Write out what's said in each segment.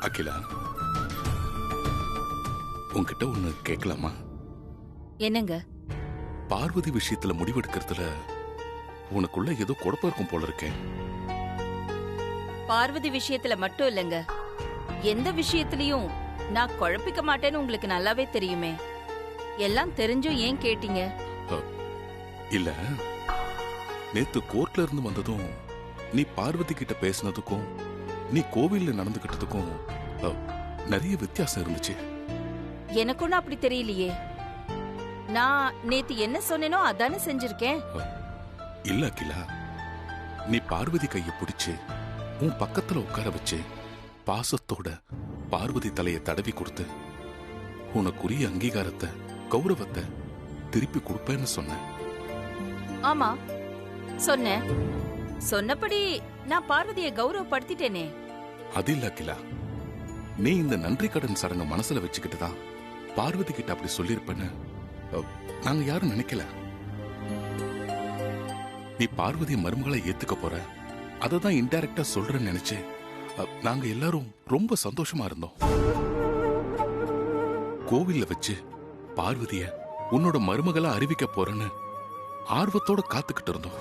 அகிலா, உன்கிட்ட ஒண்ணு கேட்கலாமா? என்னங்க? பார்வதி விஷயத்துல முடிவெடுக்கிறதுல உனக்குள்ள ஏதோ குழப்பம் இருக்கும் போல இருக்கேன். பார்வதி விஷயத்துல மட்டும் இல்லங்க, எந்த விஷயத்திலயும் நான் குழப்பிக்க மாட்டேன்னு உங்களுக்கு நல்லாவே தெரியுமே. எல்லாம் தெரிஞ்சும் ஏன் கேட்டீங்க? இல்ல, நேத்து கோர்ட்ல இருந்து வந்ததும் நீ பார்வதி கிட்ட பேசினதுக்கும் நீ கோவில்ல நடந்துகிட்டதுக்கும் நிறைய வித்தியாசம் இருந்துச்சு. எனக்கு ஒன்னும் அப்படி தெரியலையே. நான் நேத்து என்ன சொன்னேனோ அதானே செஞ்சிருக்கேன். இல்ல அகிலா, நீ பார்வதி கைய பிடிச்சு உன் பக்கத்துல உட்கார வச்சு பாசத்தோட பார்வதி தலையை தடவி கொடுத்து உனக்குரிய அங்கீகாரத்தை கௌரவத்தை திருப்பி கொடுப்பேன்னு சொன்ன. ஆமா சொன்னேன். சொன்னபடி நான் பார்வதியை கௌரவப்படுத்திட்டேனே. அது இல்ல அகிலா, நீ இந்த நன்றி கடன் சடங்கு மனசுல வச்சுக்கிட்டுதான் பார்வதி கிட்ட அப்படி சொல்லிருப்பேன்னு நாங்க யாரும் நினைக்கல. நீ பார்வதி மருமகளை ஏத்துக்க போற, அததான் இன்டைரக்டா சொல்றேன்னு நினைச்சு நாங்க எல்லாரும் ரொம்ப சந்தோஷமா இருந்தோம். கோவில்ல வச்சு பார்வதிய உன்னோட மருமகளா அறிவிக்க போறேன்னு ஆர்வத்தோட காத்துக்கிட்டு இருந்தோம்.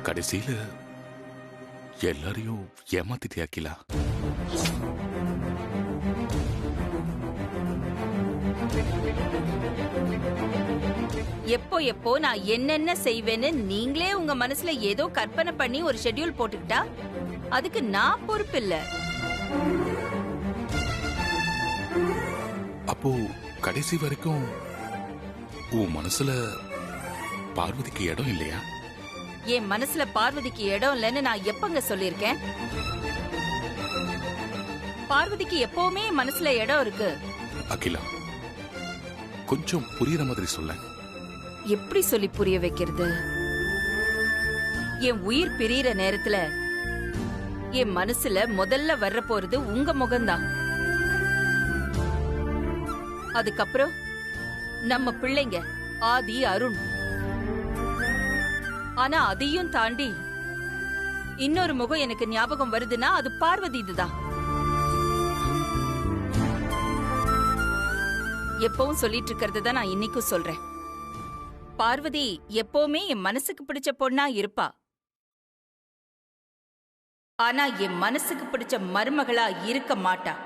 கடைசியில எல்லாரையும் ஏமாத்திட்டியா அகிலா? எப்போ எப்போ நான் என்னென்ன செய்வேன்னு நீங்களே உங்க மனசுல ஏதோ கற்பனை பண்ணி ஒரு ஷெட்யூல் போட்டுக்கிட்டா அதுக்கு நான் பொறுப்பு இல்ல. அப்போ கடைசி வரைக்கும் உன் மனசுல பார்வதிக்கு இடம் இல்லையா? என் மனசுல பார்வதிக்கு இடம் இல்லைன்னு நான் எப்பங்க சொல்லிருக்கேன்? பார்வதிக்கு எப்பவுமே மனசுல இடம் இருக்கு. அகிலா, கொஞ்சம் புரியுற மாதிரி சொல்ல. எப்படி சொல்லி புரிய வைக்கிறது? என் உயிர் பிரியிற நேரத்துல என் மனசுல முதல்ல வர்ற போறது உங்க முகம்தான். அதுக்கப்புறம் நம்ம பிள்ளைங்க ஆதி, அருண். ஆனா அதையும் தாண்டி இன்னொரு முகம் எனக்கு ஞாபகம் வருதுன்னா அது பார்வதி. இதுதான் எப்பவும் சொல்லிட்டு இருக்கிறது தான் நான் இன்னைக்கும் சொல்றேன். பார்வதி எப்பவுமே என் மனசுக்கு பிடிச்ச பொண்ணா இருப்பா. ஆனா என் மனசுக்கு பிடிச்ச மருமகளா இருக்க மாட்டா.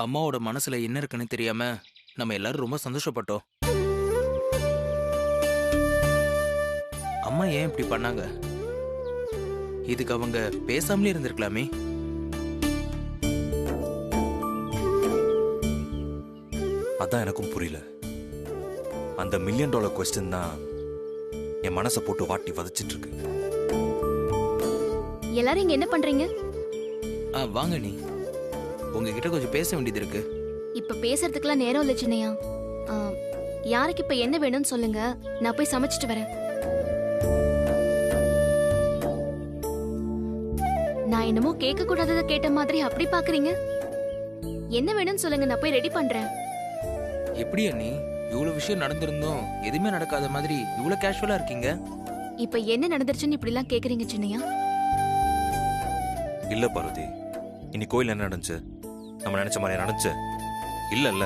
அம்மாவோட மனசுல என்ன இருக்குன்னு தெரியாம நம்ம எல்லாரும் ரொம்ப சந்தோஷப்பட்டோம். அம்மா ஏன் இப்படி பண்ணாங்க? இதுக்கு அவங்க பேசாமலே இருந்திருக்கலாமே. அதான் எனக்கும் புரியல. அந்த $1 மில்லியன் கொஸ்டின் தான் என் மனசை போட்டு வாட்டி வதச்சிட்டு இருக்கு. எல்லாரும் இங்க என்ன பண்றீங்க? வாங்க, நீ உங்ககிட்ட கொஞ்சம் பேச வேண்டியது இருக்கு. இப்ப பேசுறதுக்குலாம் நேரம் இல்ல சின்னையா. யாருக்கு இப்ப என்ன வேணும்னு சொல்லுங்க, நான் போய் சமைச்சிட்டு வரேன். நான் என்னமோ கேட்க கூடாததை கேட்ட மாதிரி அப்படி பாக்குறீங்க. என்ன வேணும்னு சொல்லுங்க, நான் போய் ரெடி பண்றேன். எப்படி அண்ணி, இவ்வளவு விஷயம் நடந்திருந்தோம் எதுவுமே நடக்காத மாதிரி இவ்வளவு கேஷுவலா இருக்கீங்க? இப்ப என்ன நடந்துருச்சுன்னு இப்படி எல்லாம் கேக்குறீங்க சின்னையா? இல்ல பார்வதி, இன்னைக்கு கோயில் என்ன நடந்துச்சு? நம்ம நினைச்ச மாதிரி நடந்துச்சு இல்ல.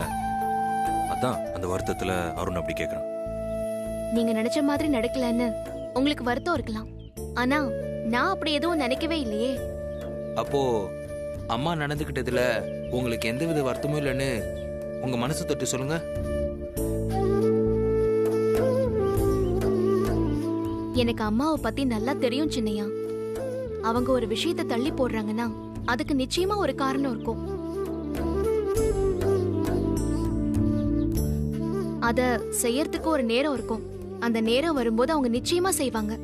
அதான் அந்த வருத்தத்துல அருண் அப்படி கேக்குறான். நீங்க நினைச்ச மாதிரி நடக்கலன்னு உங்களுக்கு வருத்தம் இருக்கலாம். ஆனா நான் அப்படி எதுவும் நினைக்கவே இல்லையே. அப்போ அம்மா நடந்துகிட்டதுல உங்களுக்கு எந்தவித வருத்தமும் இல்லைன்னு உங்க மனசு தொட்டு சொல்லுங்க. எனக்கு அம்மாவை பத்தி நல்லா தெரியும் சின்னையா. அவங்க ஒரு விஷயத்தை தள்ளி போடுறாங்கன்னா அதுக்கு நிச்சயமா ஒரு காரணம் இருக்கும். அத செய்யறதுக்கு ஒரு நேரம் இருக்கும். அந்த நேரம் வரும்போது அவங்க நிச்சயமா செய்வாங்க.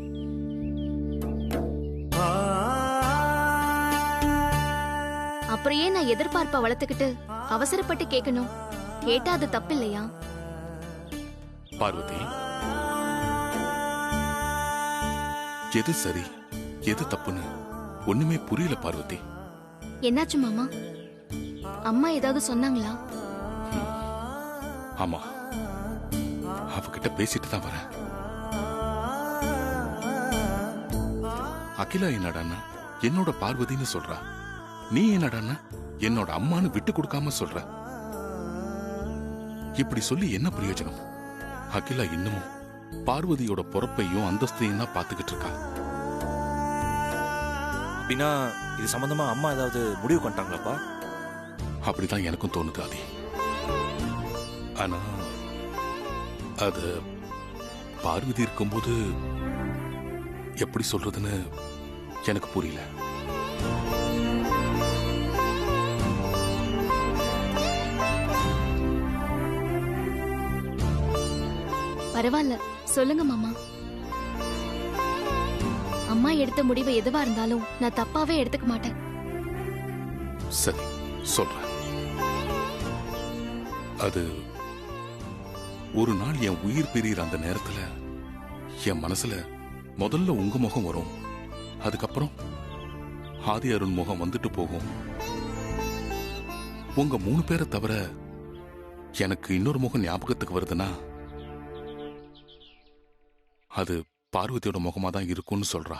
அப்புறம் அப்புறம் ஏன் நான் எதிர்பார்ப்ப வளர்த்துக்கிட்டு அவசரப்பட்டு கேட்கணும்? கேட்டா அது தப்பு இல்லையா? பார்வதி, எது சரி எது தப்புன்னு ஒண்ணுமே புரியல பார்வதி. என்னாச்சு மாமா? அம்மா ஏதாவது சொன்னாங்களா? ஆமா, அவகிட்ட பேசிட்டு தான் வரேன். அகிலா என்னடான்னா என்னோட பார்வதின்னு சொல்றா, நீ என்னடான்னா என்னோட அம்மான்னு விட்டு கொடுக்காம சொல்ற. இப்படி சொல்லி என்ன பிரயோஜனம்? அகிலா இன்னமும் பார்வதியோட பொறுப்பையும் அந்தஸ்தையும் தான் பாத்துக்கிட்டு இருக்கா. அப்படின்னா இது சம்பந்தமா அம்மா ஏதாவது முடிவு பண்ணிட்டாங்களாப்பா? அப்படிதான் எனக்கும் தோணுது ஆதி. ஆனா அது பார்வதி இருக்கும்போது எப்படி சொல்றதுன்னு எனக்கு புரியல. பரவாயில்ல, சொல்லுங்க மாமா. அம்மா எடுத்த முடிவு எதுவா இருந்தாலும் நான் தப்பாவே எடுத்துக்க மாட்டேன். சரி, சொல்றேன். அது ஒரு நாள் என் உயிர் பிரியிற அந்த நேரத்துல என் மனசுல முதல்ல உங்க முகம் வரும். அதுக்கப்புறம் ஆதி அருண் முகம் வந்துட்டு போகும். உங்க 3 பேரை தவிர எனக்கு இன்னொரு முகம் ஞாபகத்துக்கு வருதுன்னா அது பார்வதியோட முகமா தான் இருக்கும்னு சொல்றா.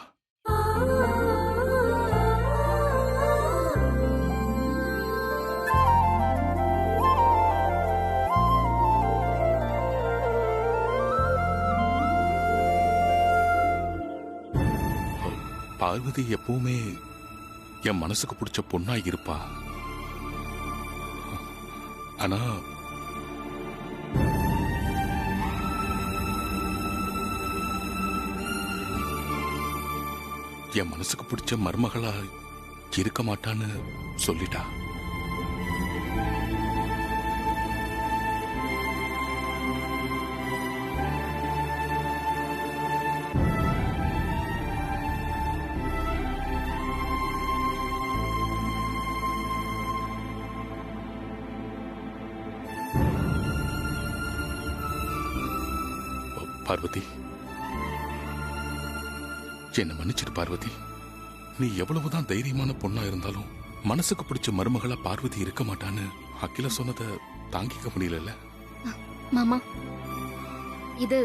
பார்வதி எப்பவுமே என் மனசுக்கு பிடிச்ச பொண்ணா இருப்பா. ஆனா என் மனசுக்கு பிடிச்ச மருமகளா இருக்க மாட்டான்னு சொல்லிட்டா. பார்வதி, என்ன மன்னிச்சிடு பார்வதி. நீ எவ்வளவுதான் தைரியமான பொண்ணா இருந்தாலும் மனசுக்கு பிடிச்ச மருமகளா பார்வதி இருக்க மாட்டான்னு அகிலா சொன்னதை தாங்கிக்க முடியல. மாமா, இது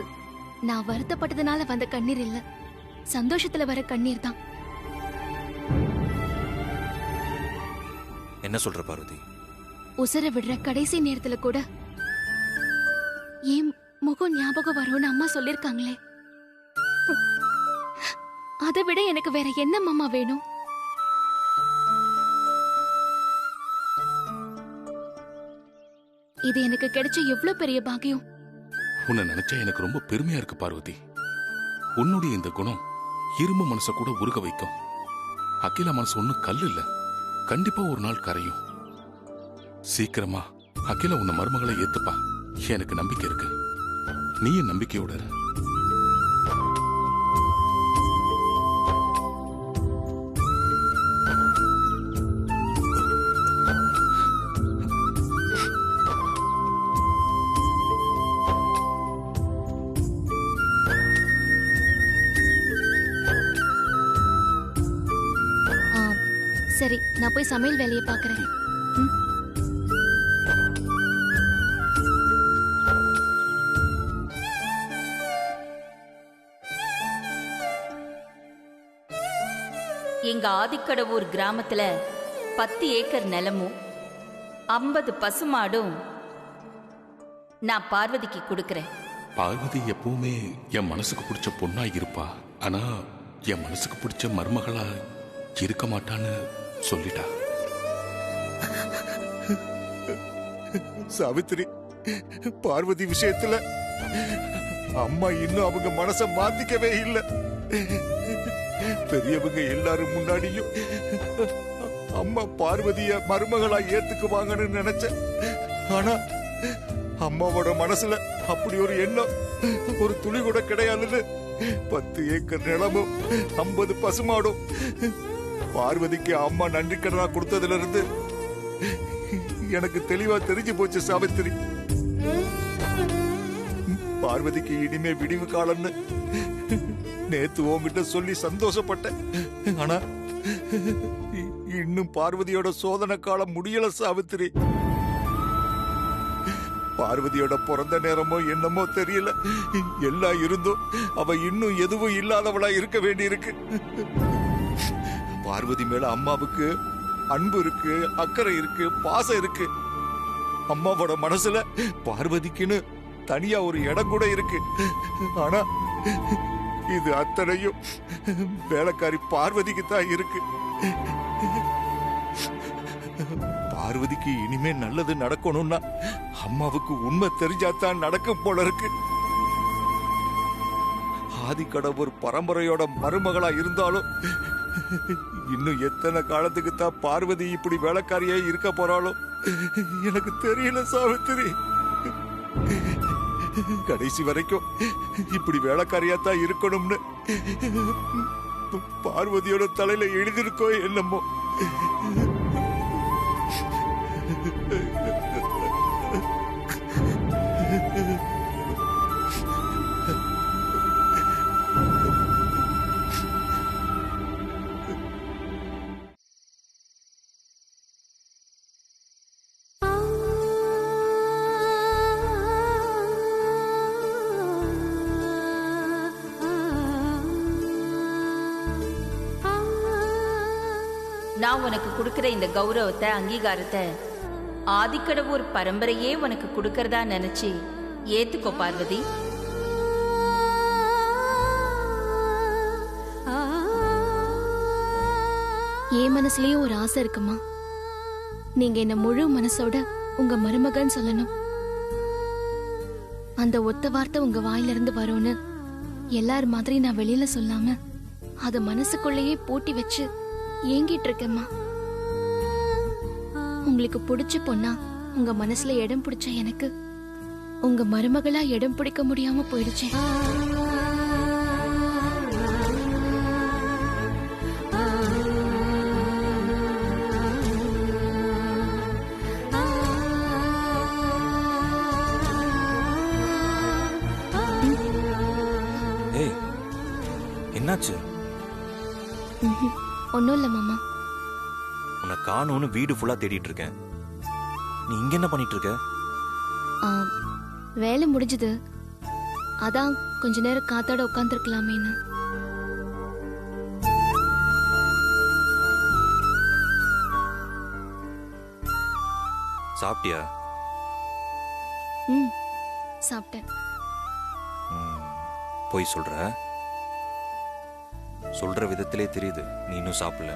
நான் வருத்தப்பட்டதுனால வந்த கண்ணீர் இல்ல, சந்தோஷத்துல வர கண்ணீர் தான். என்ன சொல்ற பார்வதி? உசர விடுற கடைசி நேரத்துல கூட ஏன் முகம் ஞாபகம் வரும்னு அம்மா சொல்லிருக்காங்களே, அதை விட எனக்கு வேற என்ன மாமா வேணும்? இது எனக்கு கிடைச்ச எவ்வளவு பெரிய பாக்கியம். உன்னை நினைச்சா எனக்கு ரொம்ப பெருமையா இருக்கு பார்வதி. உன்னுடைய இந்த குணம் இரும்பு மனச கூட உருக வைக்கும். அகிலா மனசு ஒண்ணும் கல் இல்ல, கண்டிப்பா ஒரு நாள் கரையும். சீக்கிரமா அகிலா உன்னை மருமகளை ஏத்துப்பா. எனக்கு நம்பிக்கை இருக்கு. நீயும் நம்பிக்கையோட இரு. சரி, நான் போய் சமையல் வேலையை பார்க்கறேன். எங்க ஆதிக்கடவூர் கிராமத்துல 10 ஏக்கர் நிலமும் 50 பசுமாடும் நான் பார்வதிக்கு கொடுக்கறேன். பார்வதி எப்பவுமே என் மனசுக்கு பிடிச்ச பொண்ணா இருப்பா. ஆனா என் மனசுக்கு பிடிச்ச மருமகளா இருக்க மாட்டான்னு சொல்லிட்டா. சாவித்திரி, பார்வதி விஷயத்துல அம்மா இன்னும் அவங்க மனச மாத்திக்கவே இல்லை. பெரியவங்க எல்லாரும் முன்னாடியும் அம்மா பார்வதிய மருமகளா ஏத்துக்குவாங்கன்னு நினைச்சேன். ஆனா அம்மாவோட மனசுல அப்படி ஒரு எண்ணம் ஒரு துளி கூட கிடையாதுன்னு 10 ஏக்கர் நிலமும் 50 பசுமாடும் பார்வதிக்கு அம்மா நன்றி கடனா கொடுத்ததுல இருந்து எனக்கு தெளிவா தெரிஞ்சு போச்சு சாவித்திரி. பார்வதிக்கு இனிமே விடிவு காலம்னு நேத்து உன்கிட்ட சொல்லி சந்தோஷப்பட்டேன். ஆனா இன்னும் பார்வதியோட சோதனை காலம் முடியல சாவித்திரி. பார்வதியோட பிறந்த நேரமோ என்னமோ தெரியல, எல்லாம் இருந்தும் அவ இன்னும் எதுவும் இல்லாதவளா இருக்க வேண்டியிருக்கு. பார்வதி மேல அம்மாவுக்கு அன்பு இருக்கு, அக்கறை இருக்கு, பாசம் இருக்கு. அம்மாவோட மனசுல பார்வதிக்குன்னு தனியா ஒரு இடம் கூட இருக்கு. ஆனா இது அத்தனையும் வேலைக்காரி பார்வதிக்கு தான் இருக்கு. பார்வதிக்கு இனிமே நல்லது நடக்கணும்னா அம்மாவுக்கு உண்மை தெரிஞ்சாதான் நடக்கும் போல இருக்கு. ஆதிக்கடவுர் பரம்பரையோட மருமகளா இருந்தாலும் இன்னும் எத்தனை காலத்துக்கு தான் பார்வதி இப்படி வேலைக்காரியா இருக்க போறாளோ எனக்கு தெரியல சாவித்திரி. கடைசி வரைக்கும் இப்படி வேலைக்காரியா தான் இருக்கணும்னு பார்வதியோட தலையில எழுதிருக்கோ என்னமோ. நான் உனக்கு கொடுக்கிற இந்த கௌரவத்தை, அங்கீகாரத்தை ஆதிக்கடவுர் பரம்பரையே உனக்கு கொடுக்கறதா நினைச்சு ஏத்துக்கோ பார்வதி. என் மனசுலயும் ஒரு ஆசை இருக்குமா, நீங்க என்ன முழு மனசோட உங்க மருமகன் சொல்லணும். அந்த ஒத்த வார்த்தை உங்க வாயிலிருந்து வரும்னு எல்லார் மாதிரி நான் வெளியில சொல்லாம அத மனசுக்குள்ளேயே பூட்டி வச்சு ஏங்கிட்டு இருக்கேம்மா. உங்களுக்கு பிடிச்ச பொண்ணா உங்க மனசுல இடம் பிடிச்ச எனக்கு உங்க மருமகளா இடம் பிடிக்க முடியாம போயிடுச்சு. ஏய், என்னாச்சு? ஒன்னும் இல்ல மாமா. உன்னை காணும்னு வீடு ஃபுல்லா தேடிட்டு இருக்கேன். நீ இங்க என்ன பண்ணிட்டு இருக்க? வேலை முடிஞ்சது, அதான் கொஞ்ச நேரம் காத்தாட உட்கார்ந்துருக்கலாமேன்னு. சாப்பிட்டியா? சாப்பிட்டேன். போய் சொல்ற விதத்திலே தெரியுது நீ இன்னும் சாப்பிடல.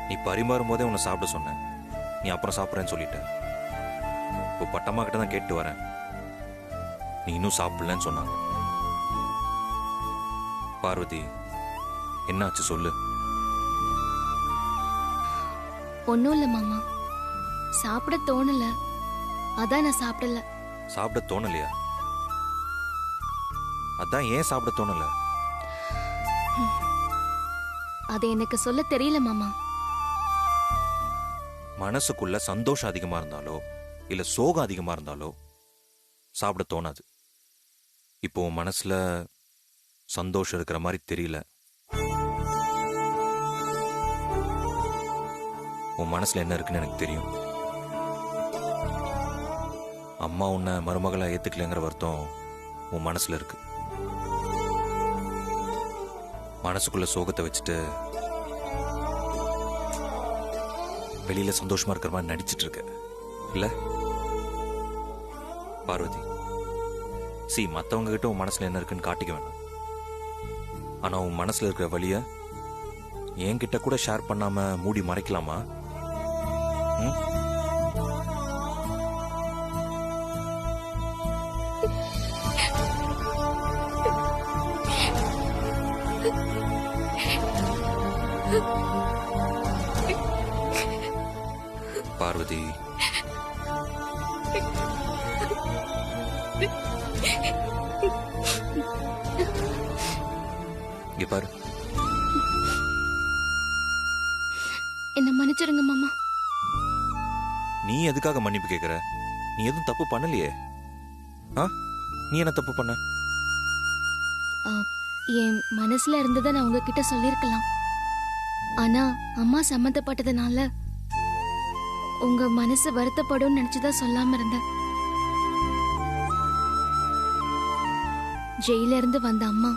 நீ பரிமாறும் போதே உன்னை சாப்பிட சொன்னேன், நீ அப்புறம் சாப்பிட்றேன்னு சொல்லிட்ட. இப்போ பட்டம்மா கிட்ட தான் கேட்டு வரேன், நீ இன்னும் சாப்பிடலன்னு சொன்னாங்க. பார்வதி, என்னாச்சு சொல்லு. ஒன்னும் இல்ல மாமா, சாப்பிட தோணல, அதான் நான் சாப்பிடல. சாப்பிட தோணலையா? அதான் ஏன் சாப்பிட தோணல? அது எனக்கு சொல்ல தெரியல மாமா. மனசுக்குள்ள சந்தோஷம் அதிகமா இருந்தாலோ இல்ல சோகம் அதிகமா இருந்தாலோ சாப்பிட தோணாது. இப்போ உன் மனசுல சந்தோஷம் இருக்கிற மாதிரி தெரியல. உன் மனசுல என்ன இருக்குன்னு எனக்கு தெரியும். அம்மா உன்னை மருமகளா ஏத்துக்கலைங்கிற வருத்தம் உன் மனசுல இருக்கு. மனசுக்குள்ள சோகத்தை வச்சுட்டு வெளியில சந்தோஷமா இருக்கிற மாதிரி நடிச்சிட்டு இருக்க இல்ல பார்வதி? மத்தவங்க கிட்ட உன் மனசுல என்ன இருக்குன்னு காட்டிக்க வேண்டாம். ஆனா உன் மனசுல இருக்கிற வழிய என்கிட்ட கூட ஷேர் பண்ணாம மூடி மறைக்கலாமா? பார்வதி, இங்க பாரு. மன்னிச்சிருங்க மாமா. நீ எதுக்காக மன்னிப்பு கேட்குற? நீ எதுவும் தப்பு பண்ணலையே. ஆ, நீ என்ன தப்பு பண்ண? என் மனசுல இருந்ததை நான் உங்ககிட்ட சொல்லிருக்கலாம். ஆனா அம்மா சம்மந்தப்பட்டதுனால உங்க மனசு வருத்தப்படும் நினைச்சுதான் சொல்லாம இருந்தேன். ஜெயில இருந்து வந்த அம்மா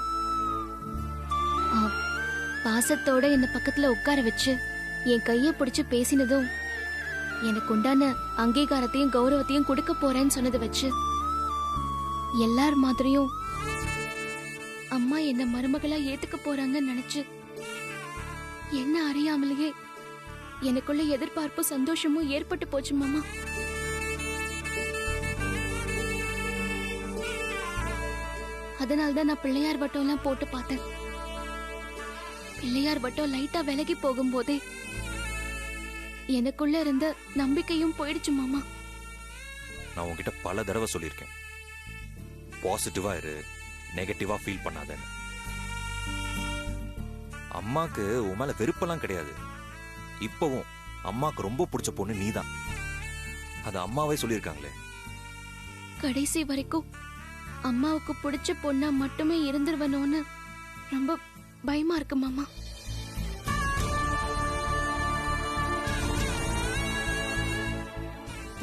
பாசத்தோட என்ன பக்கத்துல உட்கார வச்சு என் கைய பிடிச்சு பேசினதும் எனக்கு உண்டான அங்கீகாரத்தையும் கௌரவத்தையும் கொடுக்க போறேன்னு சொன்னதை வச்சு எல்லார் மாதிரியும் அம்மா என்ன மருமகளா ஏத்துக்க போறாங்கன்னு நினைச்சு என்ன அறியாமலேயே எனக்குள்ள எதிர்பார்ப்பும் சந்தோஷமும் ஏற்பட்டு போச்சு மாமா. அதனால்தான் நான் பிள்ளையார் வட்டம் எல்லாம் போட்டு பார்த்தேன். பிள்ளையார் வட்டம் லைட்டா விலகி போகும்போதே எனக்குள்ள இருந்த நம்பிக்கையும் போயிடுச்சு மாமா. நான் உன்கிட்ட பல தடவை சொல்லியிருக்கேன், பாசிட்டிவா இரு, நெகட்டிவா ஃபீல் பண்ணாதேன்னு. அம்மாக்கு உன் மேல வெறுப்பெல்லாம் கிடையாது. இப்பவும் அம்மாக்கு ரொம்ப பிடிச்ச பொண்ணு நீதான். அது அம்மாவே சொல்லியிருக்காங்களே. கடைசி வரைக்கும் அம்மாவுக்கு பிடிச்ச பொண்ணா மட்டுமே இருந்துருவனோன்னு ரொம்ப பயமா இருக்கு மாமா.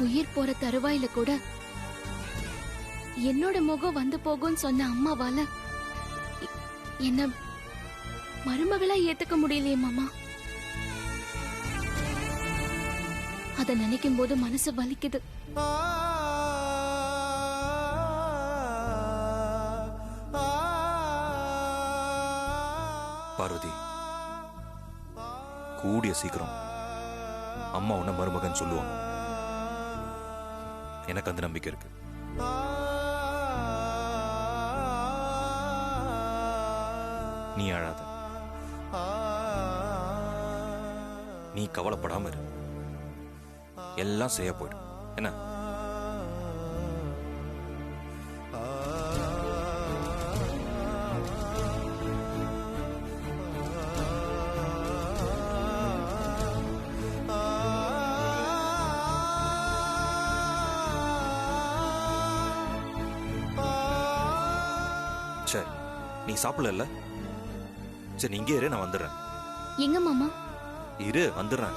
உயிர் போற தருவாயில கூட என்னோட முகம் வந்து போகும்னு சொன்ன அம்மாவால என்ன மருமகளா ஏத்துக்க முடியலையே மாமா. அத நினைக்கும் போது மனசு வலிக்குது. பார்வதி, கூடிய சீக்கிரம் அம்மா உன்ன மருமகன் சொல்லுவாங்க. எனக்கு அந்த நம்பிக்கை இருக்கு. நீ அழாத, நீ கவலைப்படாம இரு. எல்லாம் சரியா போயிடும். என்ன? சரி, நீ சாப்பிடல? சரி, நீ இங்கே இரு, நான் வந்துடுறேன். எங்க மாமா? இரு, வந்துடுறேன்.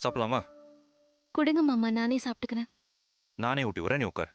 சாப்பிடலாமா? கொடுங்க மாமா, நானே சாப்பிட்டுக்கிறேன். நானே ஊட்டி வரேன், நீ உட்கார்.